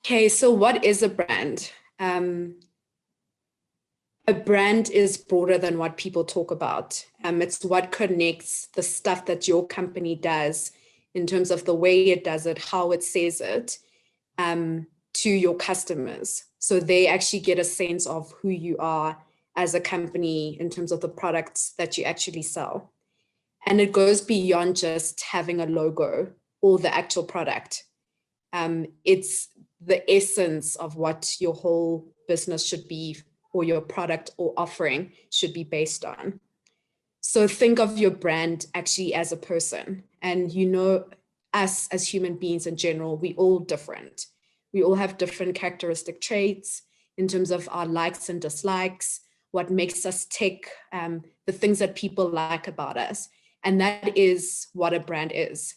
Okay, so what is a brand? A brand is broader than what people talk about. It's what connects the stuff that your company does in terms of the way it does it, how it says it, to your customers. So they actually get a sense of who you are as a company in terms of the products that you actually sell. And it goes beyond just having a logo or the actual product. It's the essence of what your whole business should be, or your product or offering should be based on. So think of your brand actually as a person. And us as human beings in general, we all different. We all have different characteristic traits in terms of our likes and dislikes, what makes us tick, the things that people like about us. And that is what a brand is.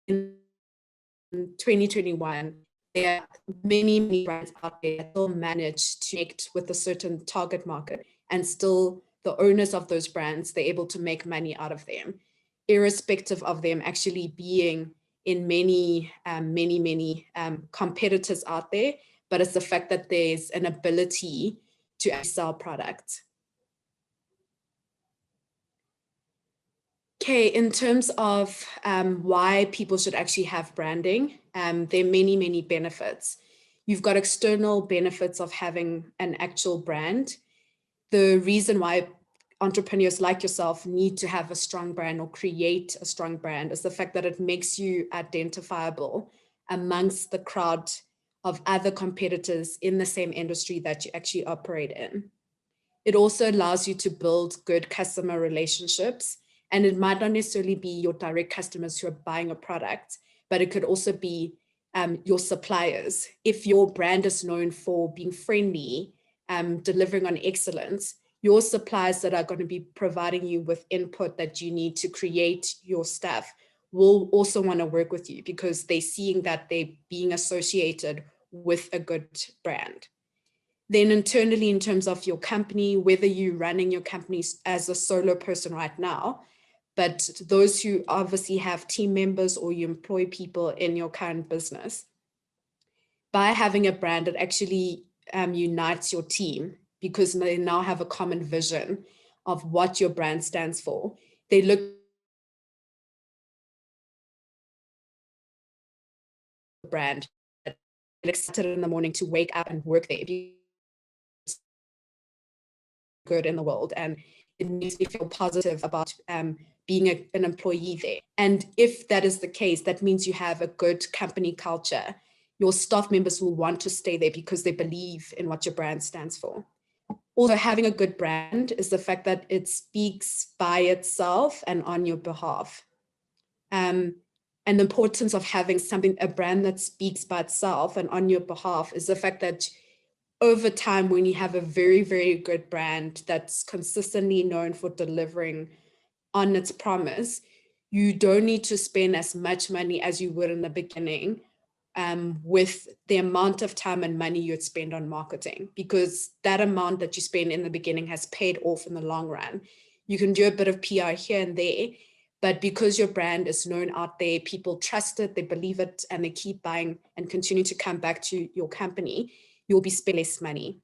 In 2021, there are many brands out there that still manage to connect with a certain target market, and still the owners of those brands, they're able to make money out of them, irrespective of them actually being in many competitors out there. But it's the fact that there's an ability to sell products. Okay, in terms of why people should actually have branding, there are many benefits. You've got external benefits of having an actual brand. The reason why entrepreneurs like yourself need to have a strong brand or create a strong brand is the fact that it makes you identifiable amongst the crowd of other competitors in the same industry that you actually operate in. It also allows you to build good customer relationships. And it might not necessarily be your direct customers who are buying a product, but it could also be your suppliers. If your brand is known for being friendly, delivering on excellence, your suppliers that are going to be providing you with input that you need to create your stuff will also want to work with you, because they're seeing that they're being associated with a good brand. Then internally, in terms of your company, whether you're running your company as a solo person right now, but those who obviously have team members or you employ people in your current business, by having a brand, it actually unites your team, because they now have a common vision of what your brand stands for. They look at the brand, excited in the morning to wake up and work there, good in the world, and it makes me feel positive about being an employee there. And if that is the case, that means you have a good company culture. Your staff members will want to stay there because they believe in what your brand stands for. Also, having a good brand is the fact that it speaks by itself and on your behalf. And the importance of having a brand that speaks by itself and on your behalf is the fact that over time, when you have a very good brand that's consistently known for delivering on its promise, you don't need to spend as much money as you would in the beginning with the amount of time and money you'd spend on marketing, because that amount that you spend in the beginning has paid off in the long run. You can do a bit of PR here and there, but because your brand is known out there, people trust it, they believe it, and they keep buying and continue to come back to your company, you'll be spending less money.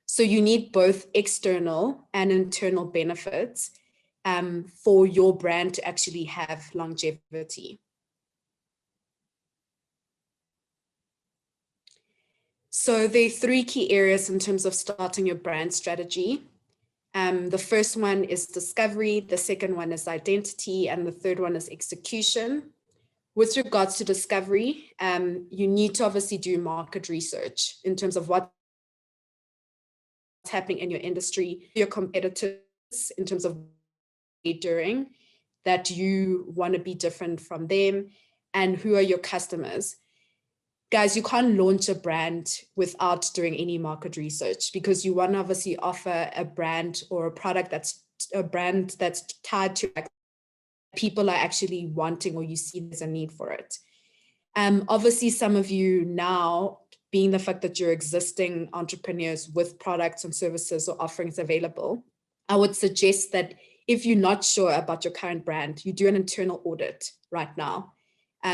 So you need both external and internal benefits for your brand to actually have longevity. So there are 3 key areas in terms of starting your brand strategy. The first one is discovery, the second one is identity, and the third one is execution. With regards to discovery, you need to obviously do market research in terms of what's happening in your industry, your competitors, in terms of doing that you want to be different from them, and who are your customers. Guys, you can't launch a brand without doing any market research, because you want to obviously offer a brand or a product that's tied to people are actually wanting, or you see there's a need for it. Obviously, some of you now, being the fact that you're existing entrepreneurs with products and services or offerings available, I would suggest that if you're not sure about your current brand, you do an internal audit right now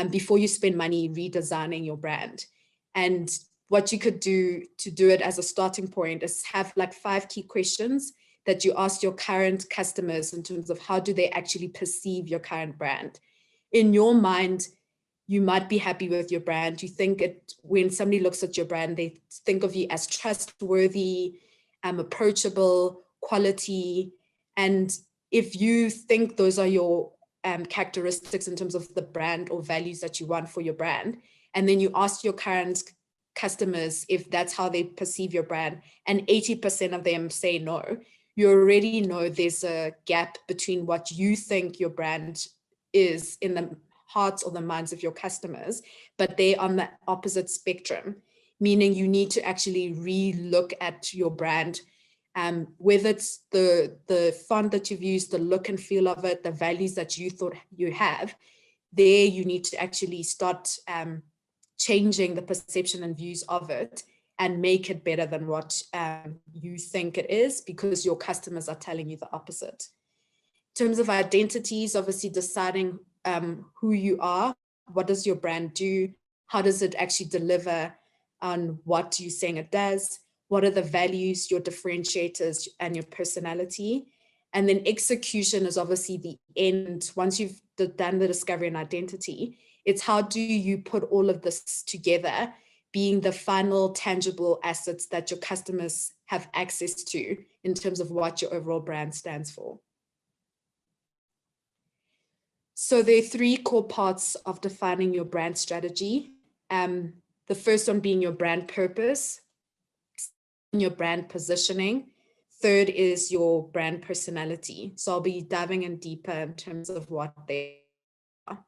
before you spend money redesigning your brand. And what you could do to do it as a starting point is have like 5 key questions that you ask your current customers in terms of how do they actually perceive your current brand. In your mind, you might be happy with your brand. You think it, when somebody looks at your brand, they think of you as trustworthy, approachable, quality. And if you think those are your characteristics in terms of the brand or values that you want for your brand, and then you ask your current customers if that's how they perceive your brand, and 80% of them say no, you already know there's a gap between what you think your brand is in the hearts or the minds of your customers, but they're on the opposite spectrum, meaning you need to actually re-look at your brand, whether it's the font that you've used, the look and feel of it, the values that you thought you have. There you need to actually start changing the perception and views of it and make it better than what you think it is, because your customers are telling you the opposite. In terms of identities, obviously deciding who you are, what does your brand do, how does it actually deliver on what you're saying it does, what are the values, your differentiators, and your personality. And then execution is obviously the end. Once you've done the discovery and identity, it's how do you put all of this together, being the final tangible assets that your customers have access to in terms of what your overall brand stands for. So there are 3 core parts of defining your brand strategy. The first one being your brand purpose, your brand positioning. Third is your brand personality. So I'll be diving in deeper in terms of what they are.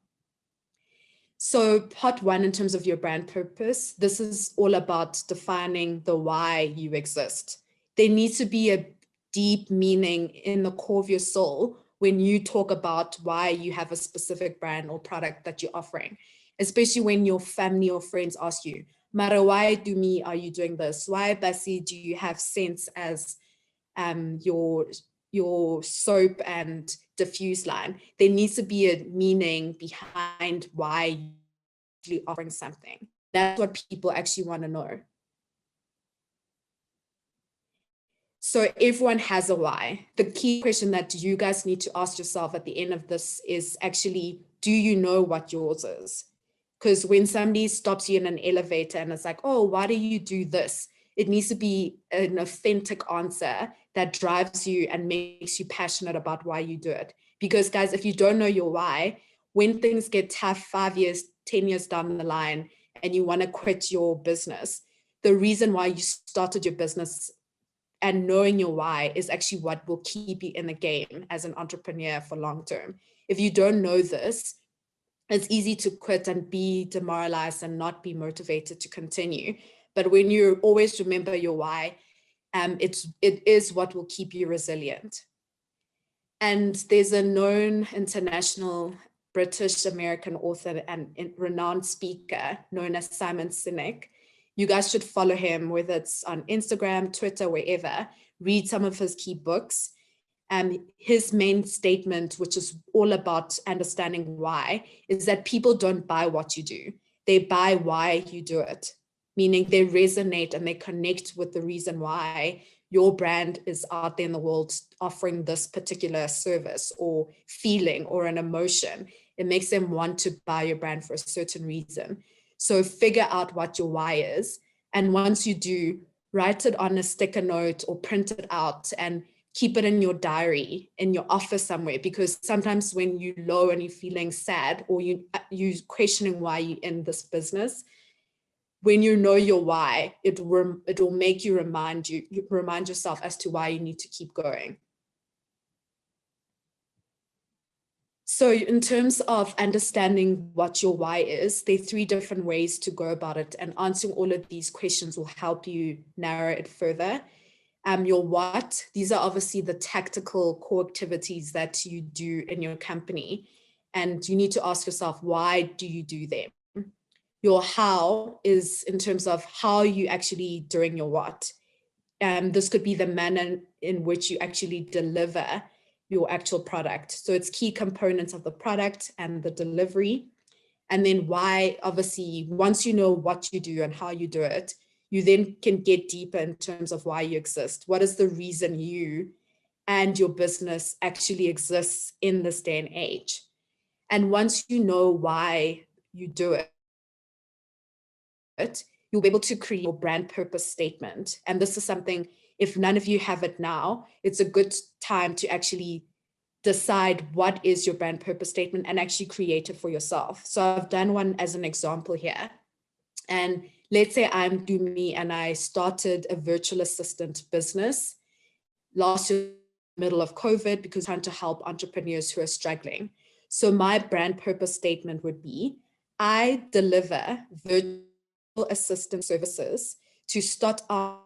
So part 1, in terms of your brand purpose, this is all about defining the why you exist. There needs to be a deep meaning in the core of your soul when you talk about why you have a specific brand or product that you're offering, especially when your family or friends ask you, Mara, why Tumi are you doing this? Why, Basi, do you have scents as your soap and diffuse line? There needs to be a meaning behind why you're offering something. That's what people actually want to know. So everyone has a why. The key question that you guys need to ask yourself at the end of this is actually, do you know what yours is? Because when somebody stops you in an elevator and it's like, oh, why do you do this? It needs to be an authentic answer that drives you and makes you passionate about why you do it. Because guys, if you don't know your why, when things get tough 5 years, 10 years down the line, and you want to quit your business, the reason why you started your business and knowing your why is actually what will keep you in the game as an entrepreneur for long term. If you don't know this, it's easy to quit and be demoralized and not be motivated to continue. But when you always remember your why, it is what will keep you resilient. And there's a known international British American author and renowned speaker known as Simon Sinek. You guys should follow him, whether it's on Instagram, Twitter, wherever. Read some of his key books. His main statement, which is all about understanding why, is that people don't buy what you do. They buy why you do it, meaning they resonate and they connect with the reason why your brand is out there in the world offering this particular service or feeling or an emotion. It makes them want to buy your brand for a certain reason. So figure out what your why is. And once you do, write it on a sticker note or print it out and keep it in your diary, in your office somewhere, because sometimes when you're low and you're feeling sad or you're questioning why you're in this business, when you know your why, it will make you remind yourself as to why you need to keep going. So in terms of understanding what your why is, there are 3 different ways to go about it, and answering all of these questions will help you narrow it further. Your what, these are obviously the tactical core activities that you do in your company, and you need to ask yourself, why do you do them? Your how is in terms of how you actually doing your what. This could be the manner in which you actually deliver your actual product. So it's key components of the product and the delivery. And then why, obviously, once you know what you do and how you do it, you then can get deeper in terms of why you exist. What is the reason you and your business actually exists in this day and age? And once you know why you do it, you'll be able to create your brand purpose statement. And this is something, if none of you have it now, it's a good time to actually decide what is your brand purpose statement and actually create it for yourself. So I've done one as an example here. And let's say I'm Tumi and I started a virtual assistant business last year, middle of COVID, because I'm trying to help entrepreneurs who are struggling. So my brand purpose statement would be, I deliver virtual assistant services to start-up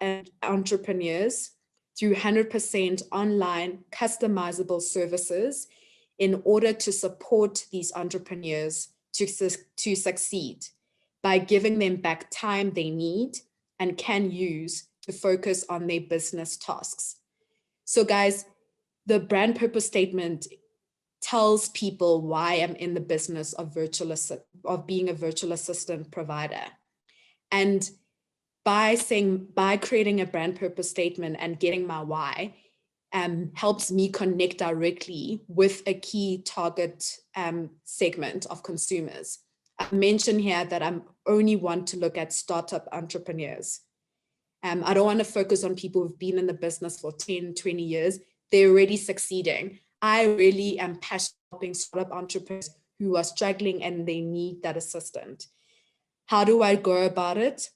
and entrepreneurs through 100% online customizable services in order to support these entrepreneurs to succeed by giving them back time they need and can use to focus on their business tasks. So guys, the brand purpose statement tells people why I'm in the business of being a virtual assistant provider. And by creating a brand purpose statement and getting my why, helps me connect directly with a key target segment of consumers. I mentioned here that I'm only want to look at startup entrepreneurs. I don't want to focus on people who've been in the business for 10, 20 years. They're already succeeding. I really am passionate about helping startup entrepreneurs who are struggling and they need that assistance. How do I go about it?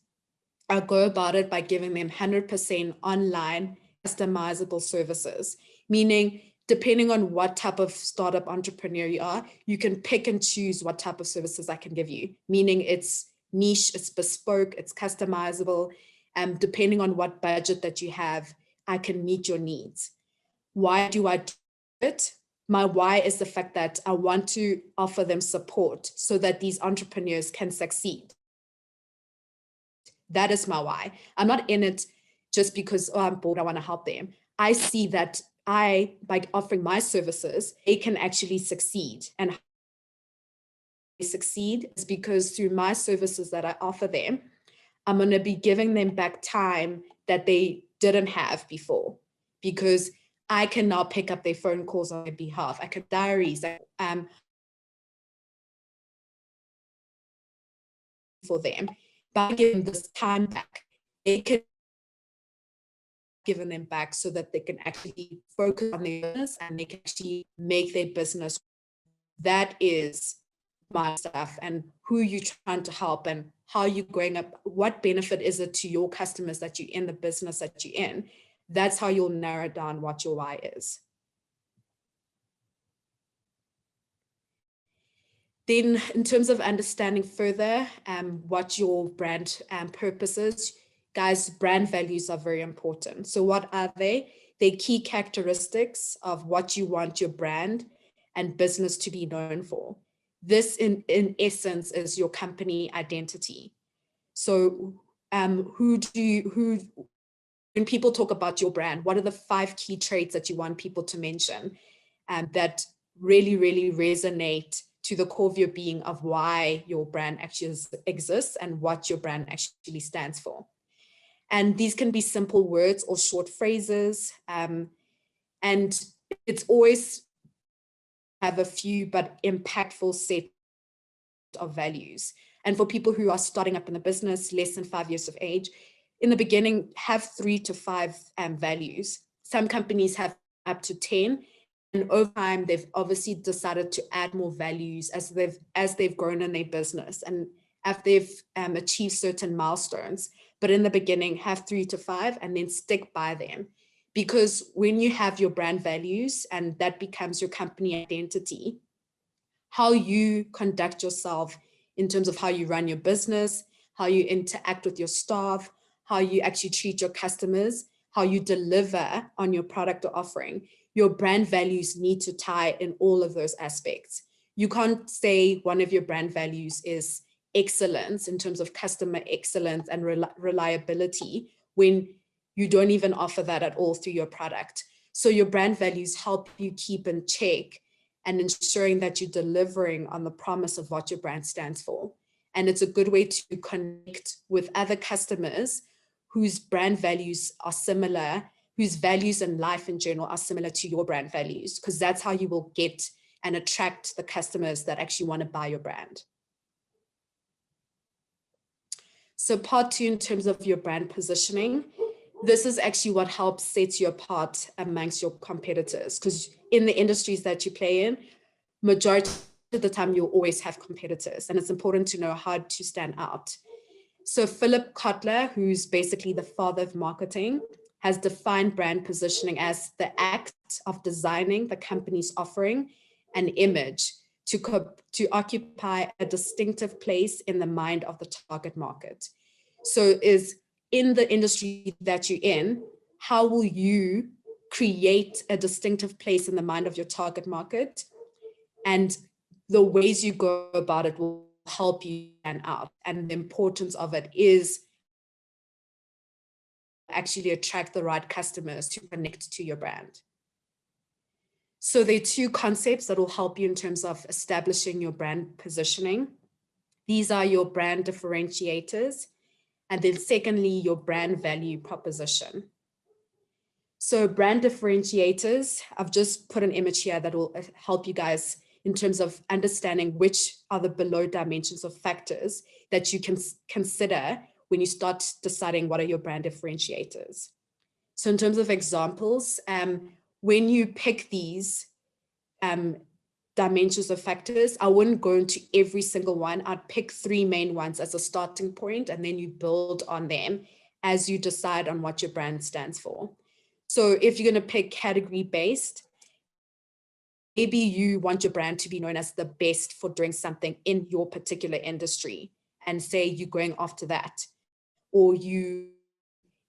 I go about it by giving them 100% online customizable services, meaning depending on what type of startup entrepreneur you are, you can pick and choose what type of services I can give you, meaning it's niche, it's bespoke, it's customizable. And depending on what budget that you have, I can meet your needs. Why do I do it? My why is the fact that I want to offer them support so that these entrepreneurs can succeed. That is my why. I'm not in it just because, oh, I'm bored, I want to help them. I see that by offering my services, they can actually succeed. And how they succeed is because through my services that I offer them, I'm going to be giving them back time that they didn't have before, because I can now pick up their phone calls on their behalf. I can diaries for them. By giving this time back, they can give them back so that they can actually focus on their business and they can actually make their business. That is my stuff, and who you're trying to help and how you're going up, what benefit is it to your customers that you're in the business that you're in. That's how you'll narrow down what your why is. Then in terms of understanding further what your brand purpose is, guys, brand values are very important. So what are they? They're key characteristics of what you want your brand and business to be known for. This in essence is your company identity. So when people talk about your brand, what are the 5 key traits that you want people to mention that really, really resonate to the core of your being of why your brand actually exists and what your brand actually stands for? And these can be simple words or short phrases. And it's always have a few but impactful set of values. And for people who are starting up in the business, less than 5 years of age, in the beginning, have 3 to 5 values. Some companies have up to 10. And over time, they've obviously decided to add more values as they've grown in their business and after they've achieved certain milestones. But in the beginning, have 3 to 5 and then stick by them. Because when you have your brand values and that becomes your company identity, how you conduct yourself in terms of how you run your business, how you interact with your staff, how you actually treat your customers, how you deliver on your product or offering, your brand values need to tie in all of those aspects. You can't say one of your brand values is excellence in terms of customer excellence and reliability when you don't even offer that at all through your product. So your brand values help you keep in check and ensuring that you're delivering on the promise of what your brand stands for. And it's a good way to connect with other customers whose brand values are similar, whose values in life in general are similar to your brand values, because that's how you will get and attract the customers that actually want to buy your brand. So part 2, in terms of your brand positioning, this is actually what helps set you apart amongst your competitors, because in the industries that you play in, majority of the time you'll always have competitors, and it's important to know how to stand out. So Philip Kotler, who's basically the father of marketing, has defined brand positioning as the act of designing the company's offering and image to occupy a distinctive place in the mind of the target market. So is in the industry that you're in, how will you create a distinctive place in the mind of your target market? And the ways you go about it will help you stand out. And the importance of it is actually attract the right customers to connect to your brand. So there are 2 concepts that will help you in terms of establishing your brand positioning. These are your brand differentiators, and then secondly, your brand value proposition. So brand differentiators, I've just put an image here that will help you guys in terms of understanding which are the below dimensions of factors that you can consider when you start deciding what are your brand differentiators. So in terms of examples, when you pick these dimensions of factors, I wouldn't go into every single one. I'd pick 3 main ones as a starting point, and then you build on them as you decide on what your brand stands for. So if you're going to pick category based, maybe you want your brand to be known as the best for doing something in your particular industry, and say you're going after that. Or you,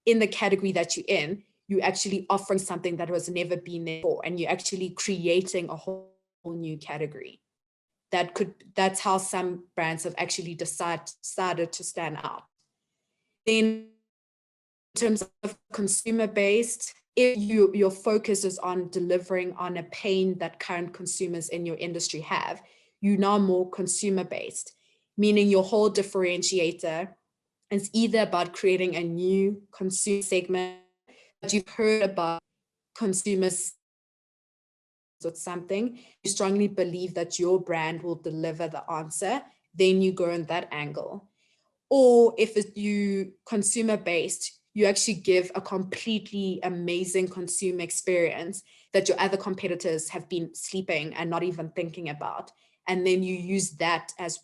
in the category that you're in, you're actually offering something that has never been there before, and you're actually creating a whole new category. That's how some brands have actually decided to stand out. Then in terms of consumer based, if your focus is on delivering on a pain that current consumers in your industry have, you're now more consumer based, meaning your whole differentiator is either about creating a new consumer segment that you've heard about consumers or something, you strongly believe that your brand will deliver the answer, then you go in that angle. Or if you consumer based, you actually give a completely amazing consumer experience that your other competitors have been sleeping and not even thinking about. And then you use that as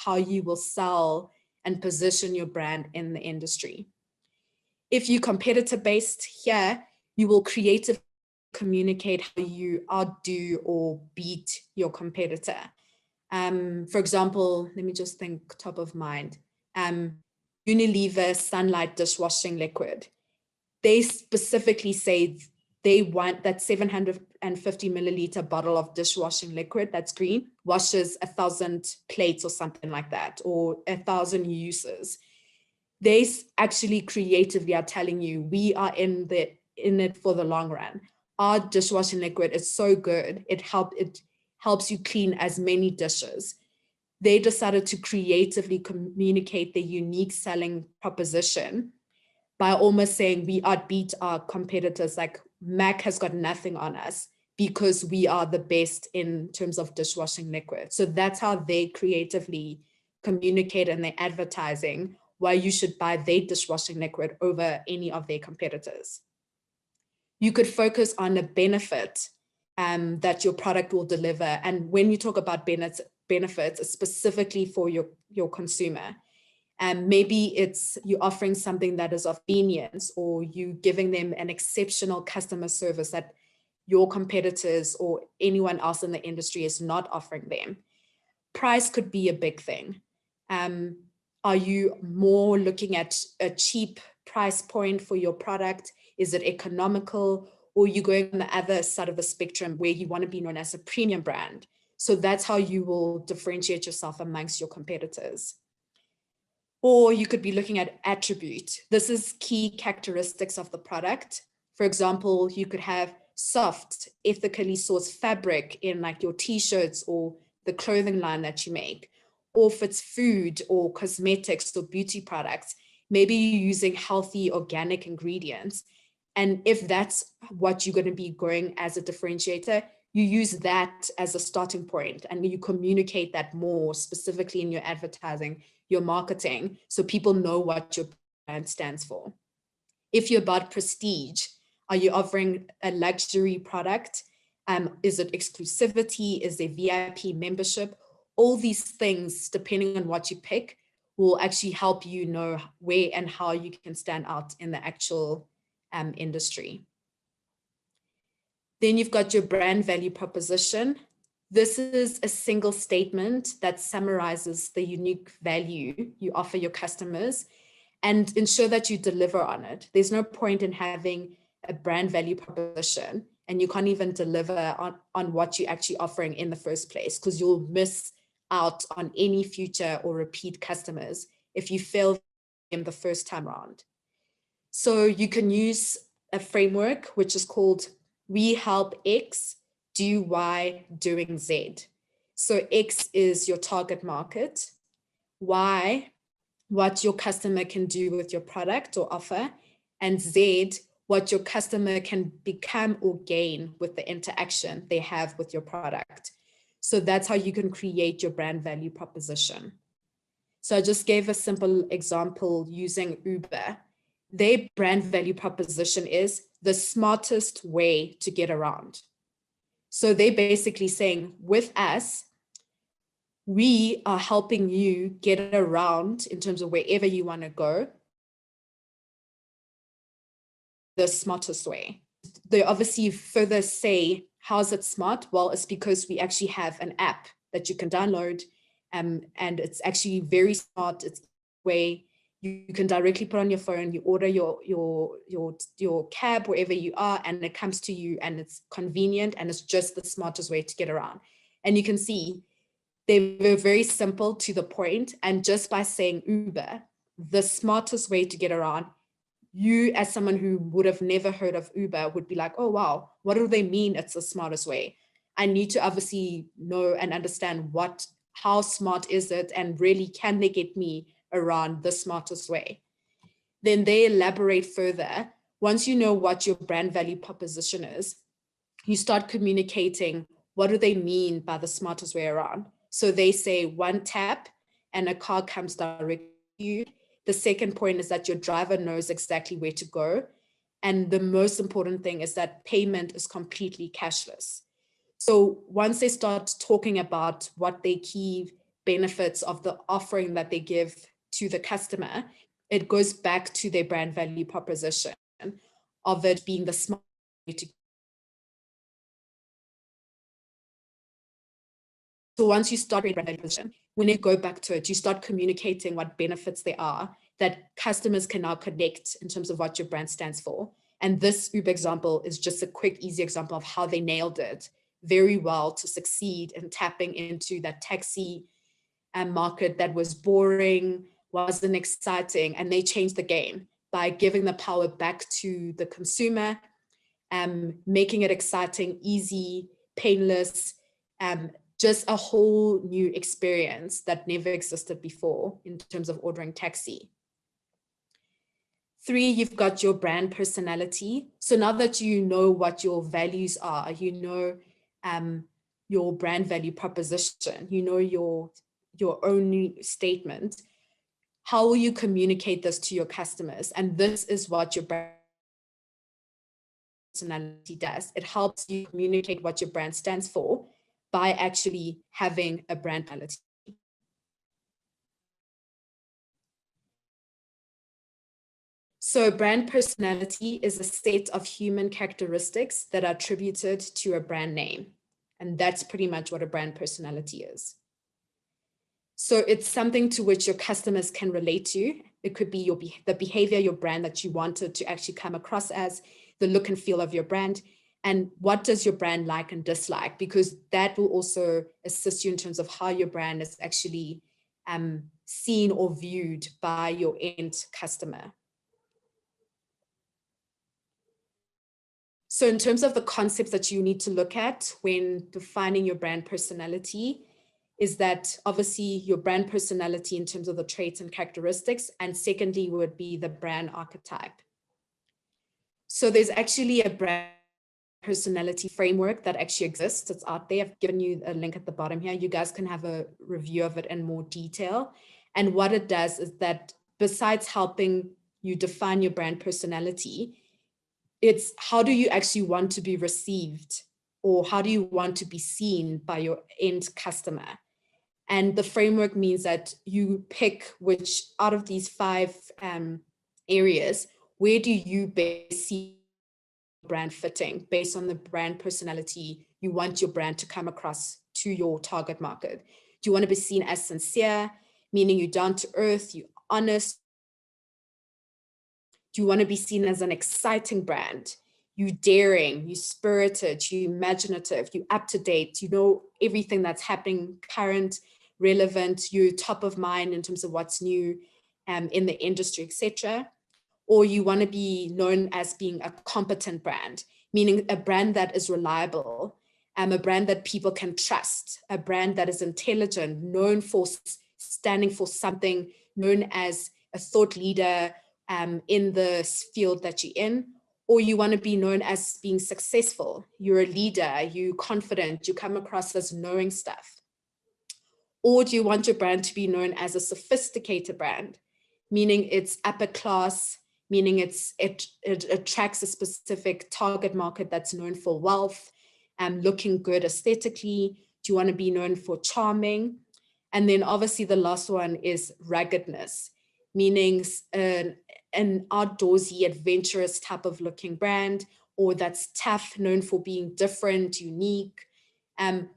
how you will sell and position your brand in the industry. If you competitor based here, you will creatively communicate how you outdo or beat your competitor. For example, let me just think top of mind. Unilever Sunlight dishwashing liquid. They specifically say they want that 750 milliliter bottle of dishwashing liquid that's green washes 1,000 plates or something like that, or 1,000 uses. They actually creatively are telling you, we are in it for the long run. Our dishwashing liquid is so good, it helps you clean as many dishes. They decided to creatively communicate the unique selling proposition by almost saying we outbeat our competitors, like Mac has got nothing on us because we are the best in terms of dishwashing liquid. So that's how they creatively communicate in their advertising why you should buy their dishwashing liquid over any of their competitors. You could focus on the benefit that your product will deliver. And when you talk about benefits, it's specifically for your consumer. Maybe it's you offering something that is of convenience, or you giving them an exceptional customer service that your competitors or anyone else in the industry is not offering them. Price could be a big thing. Are you more looking at a cheap price point for your product? Is it economical? Or you going on the other side of the spectrum where you want to be known as a premium brand? So that's how you will differentiate yourself amongst your competitors. Or you could be looking at attribute. This is key characteristics of the product. For example, you could have soft, ethically sourced fabric in like your t-shirts or the clothing line that you make, or if it's food or cosmetics or beauty products, maybe you're using healthy organic ingredients. And if that's what you're going to be growing as a differentiator, you use that as a starting point and you communicate that more specifically in your advertising, your marketing, so people know what your brand stands for. If you're about prestige, are you offering a luxury product? Is it exclusivity? Is there VIP membership? All these things, depending on what you pick, will actually help you know where and how you can stand out in the actual industry. Then you've got your brand value proposition. This is a single statement that summarizes the unique value you offer your customers and ensure that you deliver on it. There's no point in having a brand value proposition and you can't even deliver on what you're actually offering in the first place, because you'll miss out on any future or repeat customers if you fail them the first time around. So you can use a framework which is called We Help X, Do Y, Doing Z. So X is your target market, Y, what your customer can do with your product or offer, and Z, what your customer can become or gain with the interaction they have with your product. So that's how you can create your brand value proposition. So I just gave a simple example using Uber. Their brand value proposition is the smartest way to get around. So they're basically saying, with us, we are helping you get around in terms of wherever you want to go the smartest way. They obviously further say, how's it smart? Well, it's because we actually have an app that you can download, and it's actually very smart. It's a way you can directly put on your phone, you order your cab wherever you are, and it comes to you, and it's convenient, and it's just the smartest way to get around. And you can see they were very simple to the point, and just by saying Uber, the smartest way to get around, you as someone who would have never heard of Uber would be like, oh wow, what do they mean it's the smartest way? I need to obviously know and understand how smart is it, and really can they get me around the smartest way? Then they elaborate further. Once you know what your brand value proposition is, you start communicating what do they mean by the smartest way around. So they say one tap and a car comes directly to you. The second point is that your driver knows exactly where to go. And the most important thing is that payment is completely cashless. So once they start talking about what their key benefits of the offering that they give to the customer, it goes back to their brand value proposition of it being the smart way to. So once you start brand value proposition, when you go back to it, you start communicating what benefits there are that customers can now connect in terms of what your brand stands for. And this Uber example is just a quick, easy example of how they nailed it very well to succeed in tapping into that taxi market that was boring, wasn't exciting, and they changed the game by giving the power back to the consumer, making it exciting, easy, painless, just a whole new experience that never existed before in terms of ordering taxi. 3, you've got your brand personality. So now that you know what your values are, you know your brand value proposition, you know your own statement, how will you communicate this to your customers? And this is what your brand personality does. It helps you communicate what your brand stands for by actually having a brand personality. So brand personality is a set of human characteristics that are attributed to a brand name. And that's pretty much what a brand personality is. So it's something to which your customers can relate to. It could be the behavior, your brand that you wanted to actually come across as, the look and feel of your brand, and what does your brand like and dislike, because that will also assist you in terms of how your brand is actually seen or viewed by your end customer. So in terms of the concepts that you need to look at when defining your brand personality, is that obviously your brand personality in terms of the traits and characteristics, and secondly would be the brand archetype. So there's actually a brand personality framework that actually exists. It's out there. I've given you a link at the bottom here. You guys can have a review of it in more detail. And what it does is that besides helping you define your brand personality, it's how do you actually want to be received, or how do you want to be seen by your end customer? And the framework means that you pick which out of these 5 areas, where do you best see brand fitting based on the brand personality you want your brand to come across to your target market. Do you want to be seen as sincere, meaning you're down to earth, you're honest? Do you want to be seen as an exciting brand? You daring, you spirited, you imaginative, you up to date, you know everything that's happening, current, relevant, you top of mind in terms of what's new in the industry, etc. Or you want to be known as being a competent brand, meaning a brand that is reliable, a brand that people can trust, a brand that is intelligent, known for standing for something, known as a thought leader in the field that you're in. Or you want to be known as being successful. You're a leader, you're confident, you come across as knowing stuff. Or do you want your brand to be known as a sophisticated brand, meaning it's upper class, meaning it attracts a specific target market that's known for wealth, looking good aesthetically? Do you want to be known for charming? And then obviously the last one is ruggedness, meaning an outdoorsy, adventurous type of looking brand, or that's tough, known for being different, unique.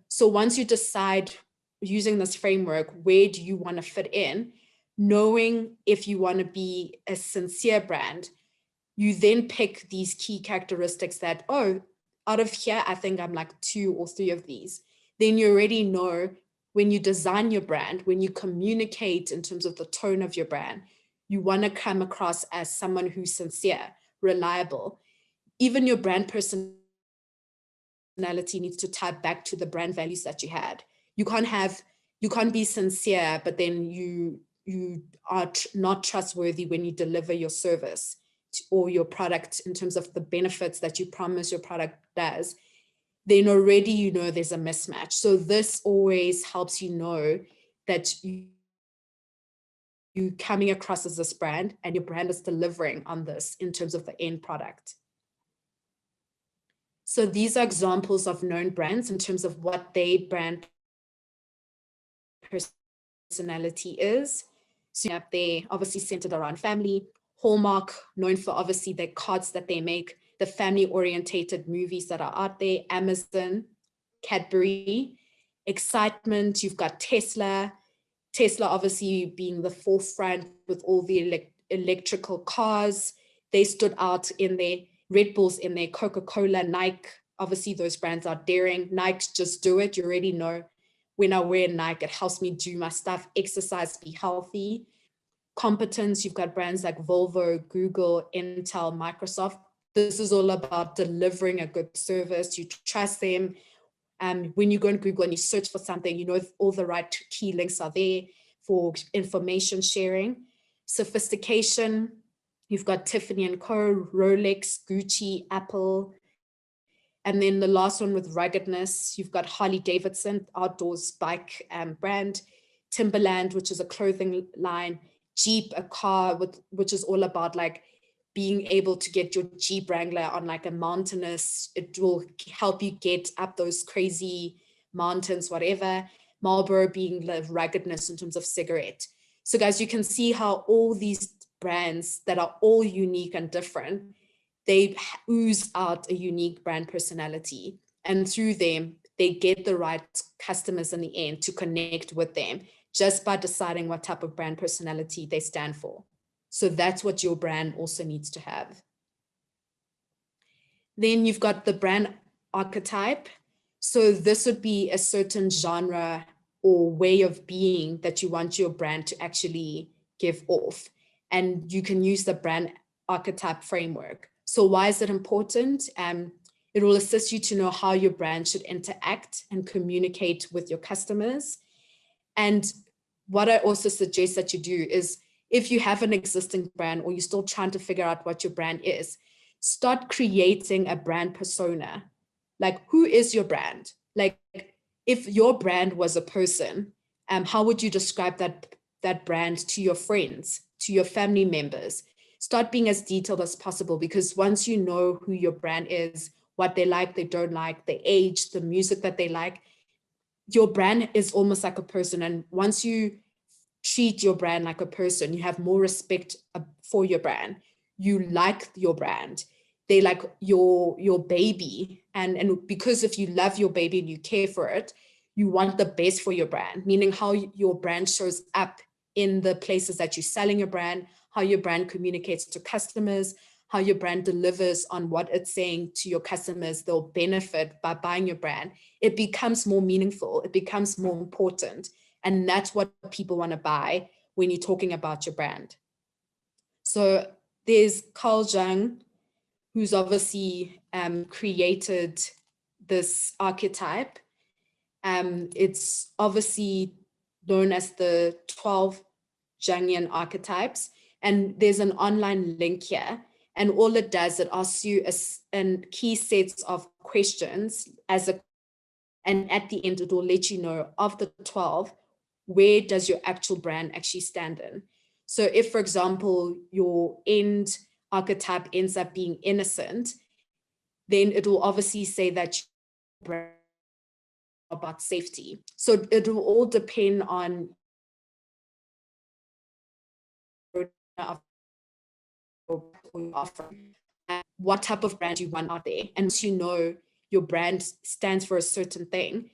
So once you decide, using this framework, where do you want to fit in, knowing if you want to be a sincere brand, you then pick these key characteristics that, oh, out of here, I think I'm like 2 or 3 of these. Then you already know when you design your brand, when you communicate in terms of the tone of your brand, you want to come across as someone who's sincere, reliable. Even your brand personality needs to tie back to the brand values that you had. You can't be sincere, but then you are not trustworthy when you deliver your service or your product in terms of the benefits that you promise your product does. Then already you know there's a mismatch. So this always helps you know that you coming across as this brand, and your brand is delivering on this in terms of the end product. So these are examples of known brands in terms of what their brand personality is. So up there, obviously centered around family. Hallmark, known for obviously their cards that they make, the family-orientated movies that are out there. Amazon, Cadbury. Excitement, you've got Tesla. Tesla obviously being the forefront with all the electrical cars. They stood out in their Red Bulls, in their Coca-Cola, Nike. Obviously those brands are daring. Nike, just do it. You already know when I wear Nike, it helps me do my stuff, exercise, be healthy. Competence, you've got brands like Volvo, Google, Intel, Microsoft. This is all about delivering a good service. You trust them. When you go on Google and you search for something, you know all the right key links are there for information sharing. Sophistication, you've got Tiffany & Co., Rolex, Gucci, Apple. And then the last one with ruggedness, you've got Harley Davidson, outdoors bike brand, Timberland, which is a clothing line, Jeep, a car which is all about like being able to get your Jeep Wrangler on like a mountainous, it will help you get up those crazy mountains, whatever. Marlboro being the ruggedness in terms of cigarette. So guys, you can see how all these brands that are all unique and different, they ooze out a unique brand personality. And through them, they get the right customers in the end to connect with them just by deciding what type of brand personality they stand for. So that's what your brand also needs to have. Then you've got the brand archetype. So this would be a certain genre or way of being that you want your brand to actually give off. And you can use the brand archetype framework. So why is it important? It will assist you to know how your brand should interact and communicate with your customers. And what I also suggest that you do is, if you have an existing brand or you're still trying to figure out what your brand is, start creating a brand persona. Like, who is your brand? Like, if your brand was a person, how would you describe that brand to your friends, to your family members? Start being as detailed as possible, because once you know who your brand is, what they like, they don't like, the age, the music that they like, your brand is almost like a person. And once you treat your brand like a person, you have more respect for your brand. You like your brand. They like your baby. And because if you love your baby and you care for it, you want the best for your brand, meaning how your brand shows up in the places that you're selling your brand, how your brand communicates to customers, how your brand delivers on what it's saying to your customers. They'll benefit by buying your brand. It becomes more meaningful. It becomes more important. And that's what people want to buy when you're talking about your brand. So there's Carl Jung, who's obviously created this archetype. It's obviously known as the 12 Jungian archetypes. And there's an online link here. And all it does, it asks you a key sets of questions and at the end, it will let you know, of the 12, where does your actual brand actually stand in? So if, for example, your end archetype ends up being innocent, then it will obviously say that your brand is about safety. So it will all depend on offering, what type of brand you want out there. And once you know your brand stands for a certain thing,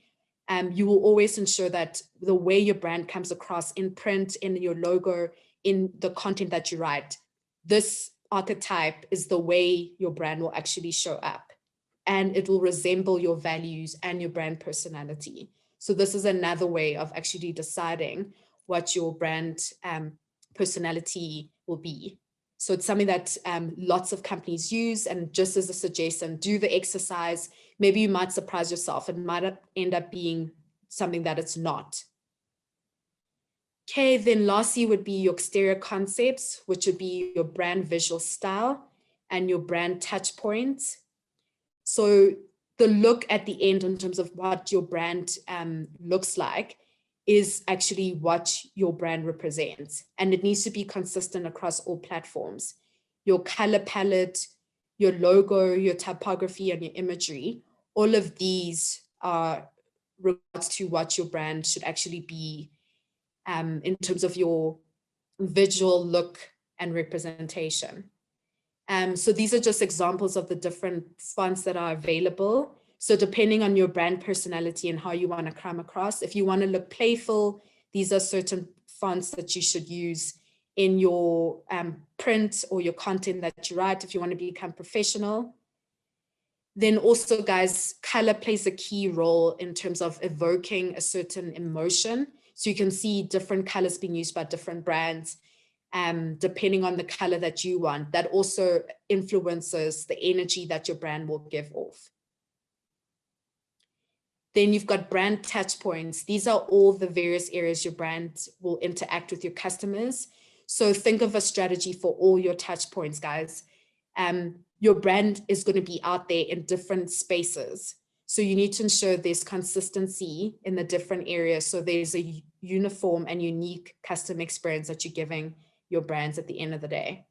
you will always ensure that the way your brand comes across in print, in your logo, in the content that you write, this archetype is the way your brand will actually show up, and it will resemble your values and your brand personality. So this is another way of actually deciding what your brand personality will be. So it's something that lots of companies use. And just as a suggestion, do the exercise. Maybe you might surprise yourself. It might end up being something that it's not. Okay, then lastly would be your exterior concepts, which would be your brand visual style and your brand touch points. So the look at the end in terms of what your brand looks like is actually what your brand represents. And it needs to be consistent across all platforms. Your color palette, your logo, your typography, and your imagery, all of these are regards to what your brand should actually be in terms of your visual look and representation. So these are just examples of the different fonts that are available. So depending on your brand personality and how you want to come across, if you want to look playful, these are certain fonts that you should use in your print or your content that you write if you want to become professional. Then also, guys, color plays a key role in terms of evoking a certain emotion. So you can see different colors being used by different brands. Depending on the color that you want, that also influences the energy that your brand will give off. Then you've got brand touch points. These are all the various areas your brand will interact with your customers. So think of a strategy for all your touch points, guys. Your brand is going to be out there in different spaces. So you need to ensure there's consistency in the different areas. So there's a uniform and unique customer experience that you're giving your brands at the end of the day.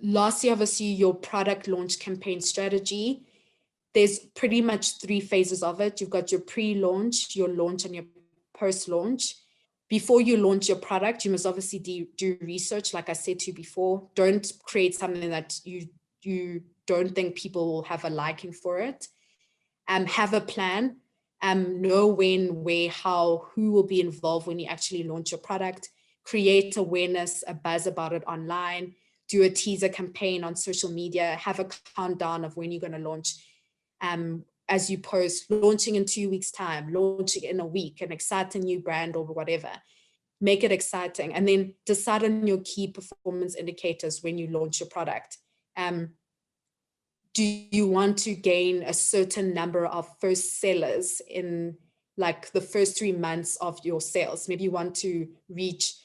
Lastly, obviously, your product launch campaign strategy. There's pretty much 3 phases of it. You've got your pre-launch, your launch, and your post-launch. Before you launch your product, you must obviously do research. Like I said to you before, don't create something that you don't think people will have a liking for it. Have a plan. Know when, where, how, who will be involved when you actually launch your product. Create awareness, a buzz about it online. Do a teaser campaign on social media. Have a countdown of when you're going to launch. As you post, launching in 2 weeks' time, launching in a week, an exciting new brand or whatever. Make it exciting. And then decide on your key performance indicators when you launch your product. Do you want to gain a certain number of first sellers in like the first 3 months of your sales? Maybe you want to reach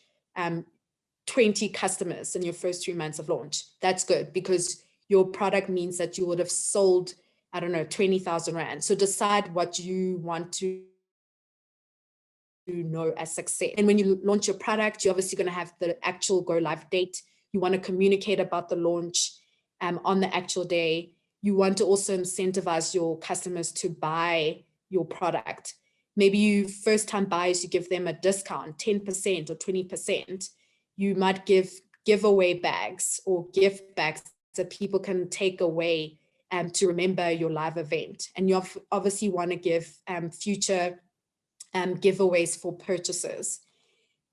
20 customers in your first 3 months of launch. That's good because your product means that you would have sold, I don't know, 20,000 Rand. So decide what you want to know as success. And when you launch your product, you're obviously going to have the actual go live date. You want to communicate about the launch on the actual day. You want to also incentivize your customers to buy your product. Maybe you first time buyers, you give them a discount, 10% or 20%. You might give giveaway bags or gift bags that people can take away to remember your live event. And you obviously want to give future giveaways for purchases.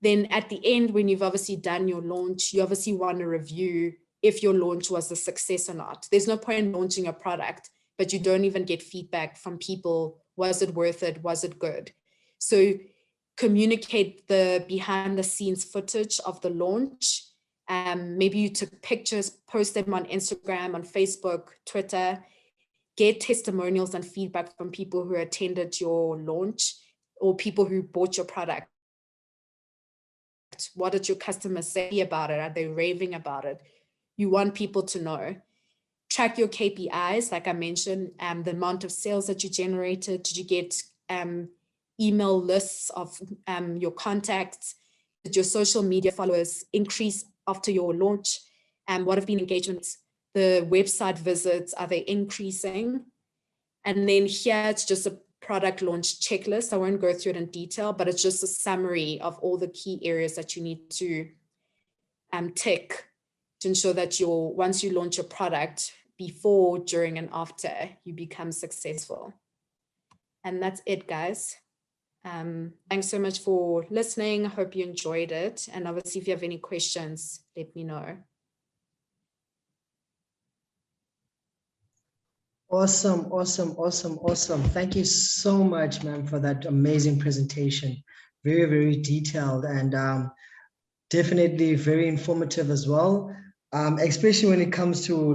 Then at the end, when you've obviously done your launch, you obviously want to review if your launch was a success or not. There's no point in launching a product, but you don't even get feedback from people. Was it worth it? Was it good? So communicate the behind the scenes footage of the launch. Maybe you took pictures, post them on Instagram, on Facebook, Twitter, get testimonials and feedback from people who attended your launch or people who bought your product. What did your customers say about it? Are they raving about it? You want people to know. Track your KPIs, like I mentioned, the amount of sales that you generated. Did you get email lists of your contacts? Did your social media followers increase after your launch? What have been engagements? The website visits, are they increasing? And then here it's just a product launch checklist. I won't go through it in detail, but it's just a summary of all the key areas that you need to tick to ensure that once you launch your product, before, during, and after, you become successful. And that's it, guys. Thanks so much for listening. I hope you enjoyed it. And obviously, if you have any questions, let me know. Awesome, awesome, awesome, awesome. Thank you so much, ma'am, for that amazing presentation. Very, very detailed and definitely very informative as well. Especially when it comes to,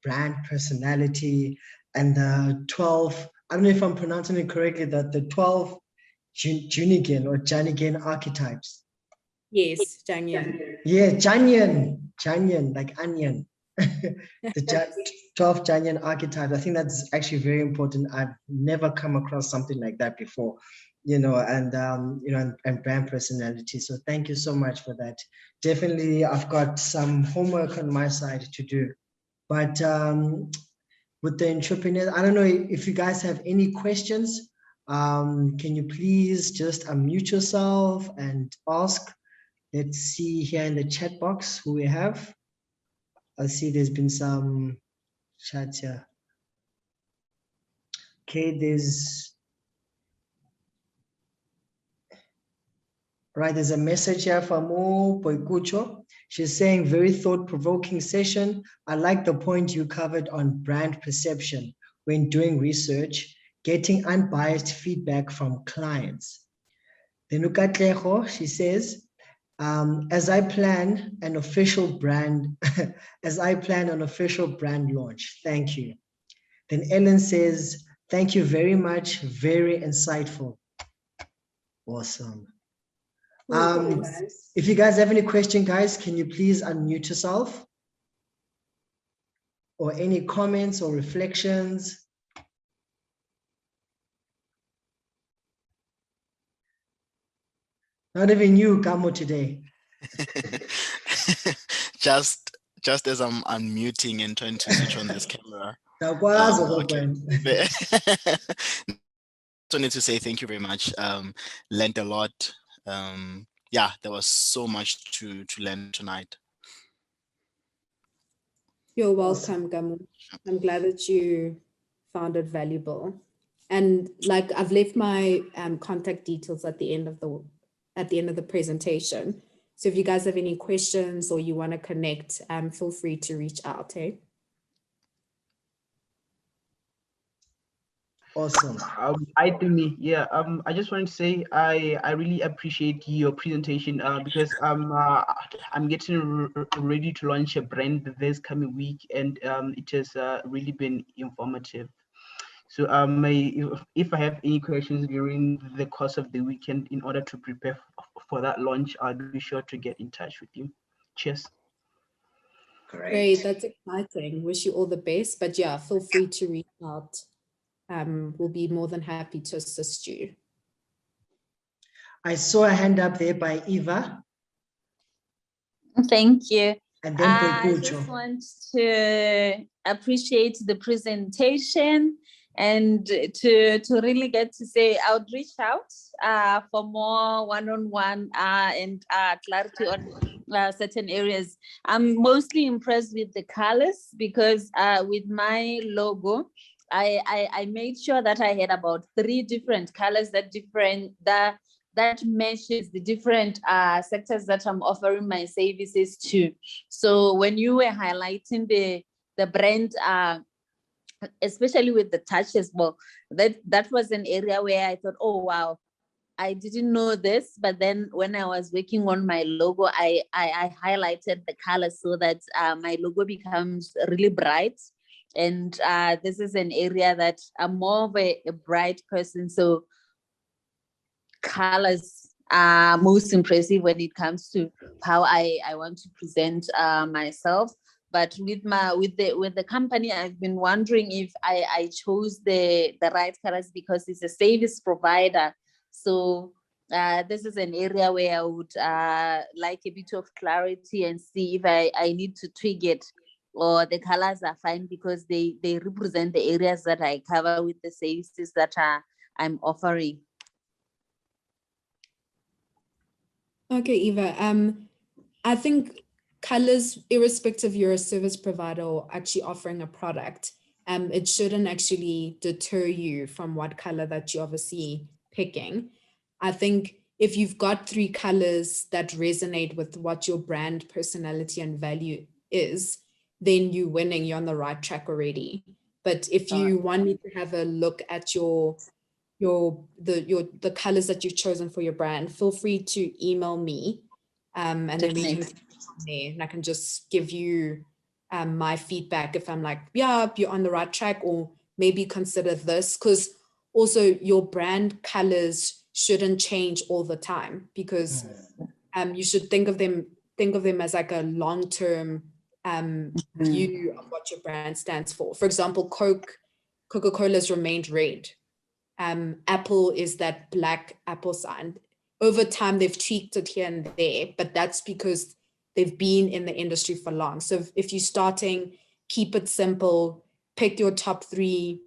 brand personality and the 12, I don't know if I'm pronouncing it correctly, that the 12 Junigan or Janigan archetypes. Yes, Janyan. Yeah, Janyan, like onion. The 12 Janyan archetypes. I think that's actually very important. I've never come across something like that before, and brand personality. So thank you so much for that. Definitely, I've got some homework on my side to do. But with the entrepreneurs, I don't know if you guys have any questions. Can you please just unmute yourself and ask? Let's see here in the chat box who we have. I see there's been some chats here. Okay, there's a message here from Poikucho. She's saying, very thought-provoking session. I like the point you covered on brand perception when doing research, getting unbiased feedback from clients. Then Ukatlejo, she says, as I plan an official brand launch. Thank you. Then Ellen says, thank you very much. Very insightful. Awesome. If you guys have any question, guys, can you please unmute yourself? Or any comments or reflections? Not even you, Gamo, today. just as I'm unmuting and trying to switch on this camera. Okay. So I need to say thank you very much. Learned a lot. Yeah, there was so much to learn tonight. You're welcome, Gamu. I'm glad that you found it valuable. And like I've left my contact details at the end of the presentation. So if you guys have any questions or you want to connect, feel free to reach out. Awesome. I to me, yeah. I just wanted to say I really appreciate your presentation because I'm getting ready to launch a brand this coming week, and it has really been informative. So if I have any questions during the course of the weekend in order to prepare for that launch, I'll be sure to get in touch with you. Cheers. Great, that's exciting. Wish you all the best. But yeah, feel free to reach out. We'll be more than happy to assist you. I saw a hand up there by Eva. Thank you. And then I just want to appreciate the presentation and to really get to say I would reach out for more one-on-one and clarity on certain areas. I'm mostly impressed with the colors because with my logo, I made sure that I had about 3 different colors that matches the different sectors that I'm offering my services to. So when you were highlighting the brand, especially with the touch as well, that was an area where I thought, oh wow, I didn't know this. But then when I was working on my logo, I highlighted the colors so that my logo becomes really bright. And this is an area that I'm more of a bright person, so colors are most impressive when it comes to how I want to present myself. But with the company, I've been wondering if I chose the right colors because it's a service provider. So this is an area where I would like a bit of clarity and see if I need to tweak it, or the colors are fine because they represent the areas that I cover with the services that I'm offering. Okay, Eva. I think colors, irrespective you're a service provider or actually offering a product, it shouldn't actually deter you from what color that you're obviously picking. I think if you've got 3 colors that resonate with what your brand personality and value is, then you're winning, you're on the right track already. But if you want me to have a look at the colors that you've chosen for your brand, feel free to email me, and then we can from there, and I can just give you my feedback if I'm like, yeah, you're on the right track, or maybe consider this, because also your brand colors shouldn't change all the time, because you should think of them as like a long-term view of what your brand stands for. For example, Coca-Cola's remained red. Apple is that black apple sign. Over time, they've tweaked it here and there, but that's because they've been in the industry for long. So if you're starting, keep it simple, pick your top 3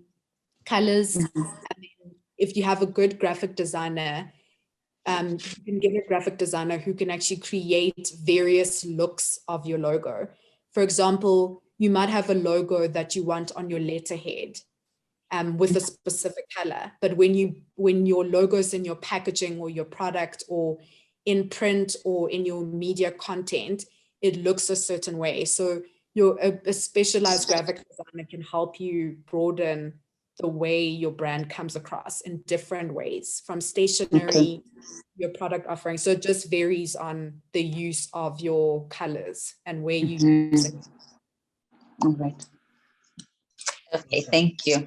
colors. And then if you have a good graphic designer, you can get a graphic designer who can actually create various looks of your logo. For example, you might have a logo that you want on your letterhead, with a specific color, but when your logos in your packaging or your product or in print or in your media content, it looks a certain way. So a specialized graphic designer can help you broaden the way your brand comes across in different ways, from stationery, your product offering. So it just varies on the use of your colors and where you use it. All right. Okay, thank you.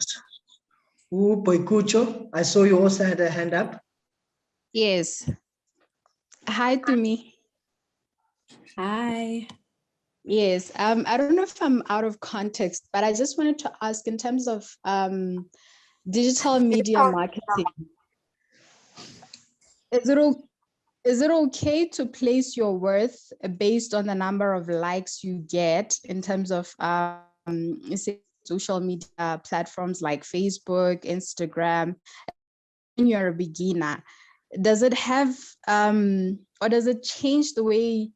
Boykucho, I saw you also had a hand up. Yes. Hi, Tumi. Hi. Yes. I don't know if I'm out of context, but I just wanted to ask in terms of digital media marketing. Is it okay to place your worth based on the number of likes you get in terms of social media platforms like Facebook, Instagram? When you're a beginner, does it have or does it change the way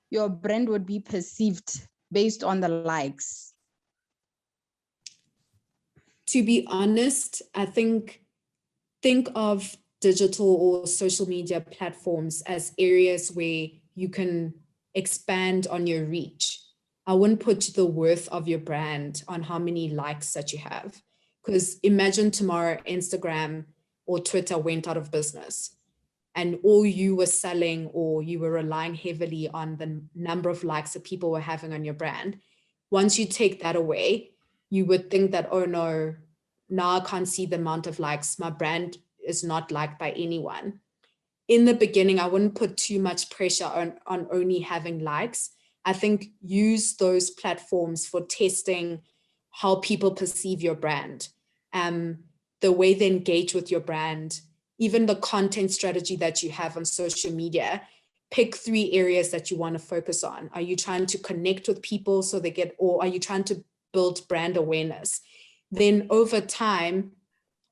your brand would be perceived based on the likes? To be honest, I think of digital or social media platforms as areas where you can expand on your reach. I wouldn't put the worth of your brand on how many likes that you have, Because imagine tomorrow Instagram or Twitter went out of business and all you were selling or you were relying heavily on the number of likes that people were having on your brand. Once you take that away, you would think that, oh no, now I can't see the amount of likes. My brand is not liked by anyone. In the beginning, I wouldn't put too much pressure on only having likes. I think use those platforms for testing how people perceive your brand, the way they engage with your brand, even the content strategy that you have on social media. Pick 3 areas that you want to focus on. Are you trying to connect with people so they get, or are you trying to build brand awareness? Then over time,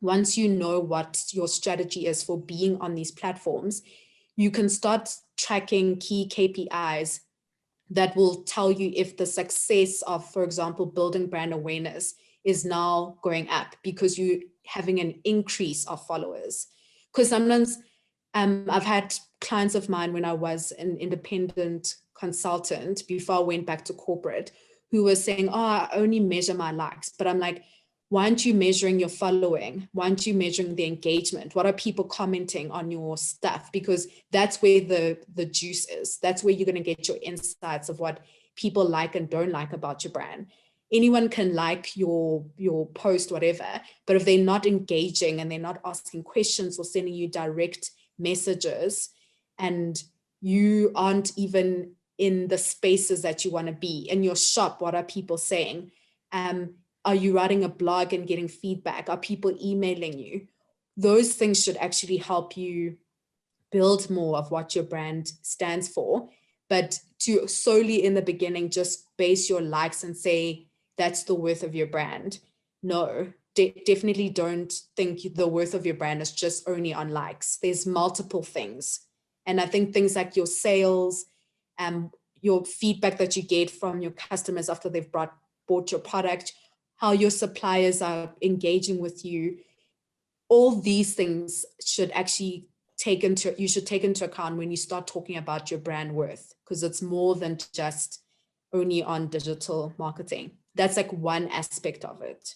once you know what your strategy is for being on these platforms, you can start tracking key KPIs that will tell you if the success of, for example, building brand awareness is now going up because you're having an increase of followers. Because sometimes I've had clients of mine when I was an independent consultant before I went back to corporate who were saying, oh, I only measure my likes. But I'm like, why aren't you measuring your following? Why aren't you measuring the engagement? What are people commenting on your stuff? Because that's where the juice is. That's where you're going to get your insights of what people like and don't like about your brand. Anyone can like your post, whatever, but if they're not engaging and they're not asking questions or sending you direct messages and you aren't even in the spaces that you want to be in your shop, what are people saying? Are you writing a blog and getting feedback? Are people emailing you? Those things should actually help you build more of what your brand stands for. But to solely in the beginning just base your likes and say that's the worth of your brand. No, definitely don't think the worth of your brand is just only on likes. There's multiple things. And I think things like your sales, your feedback that you get from your customers after they've bought your product, how your suppliers are engaging with you, all these things should actually you should take into account when you start talking about your brand worth, because it's more than just only on digital marketing. That's like one aspect of it.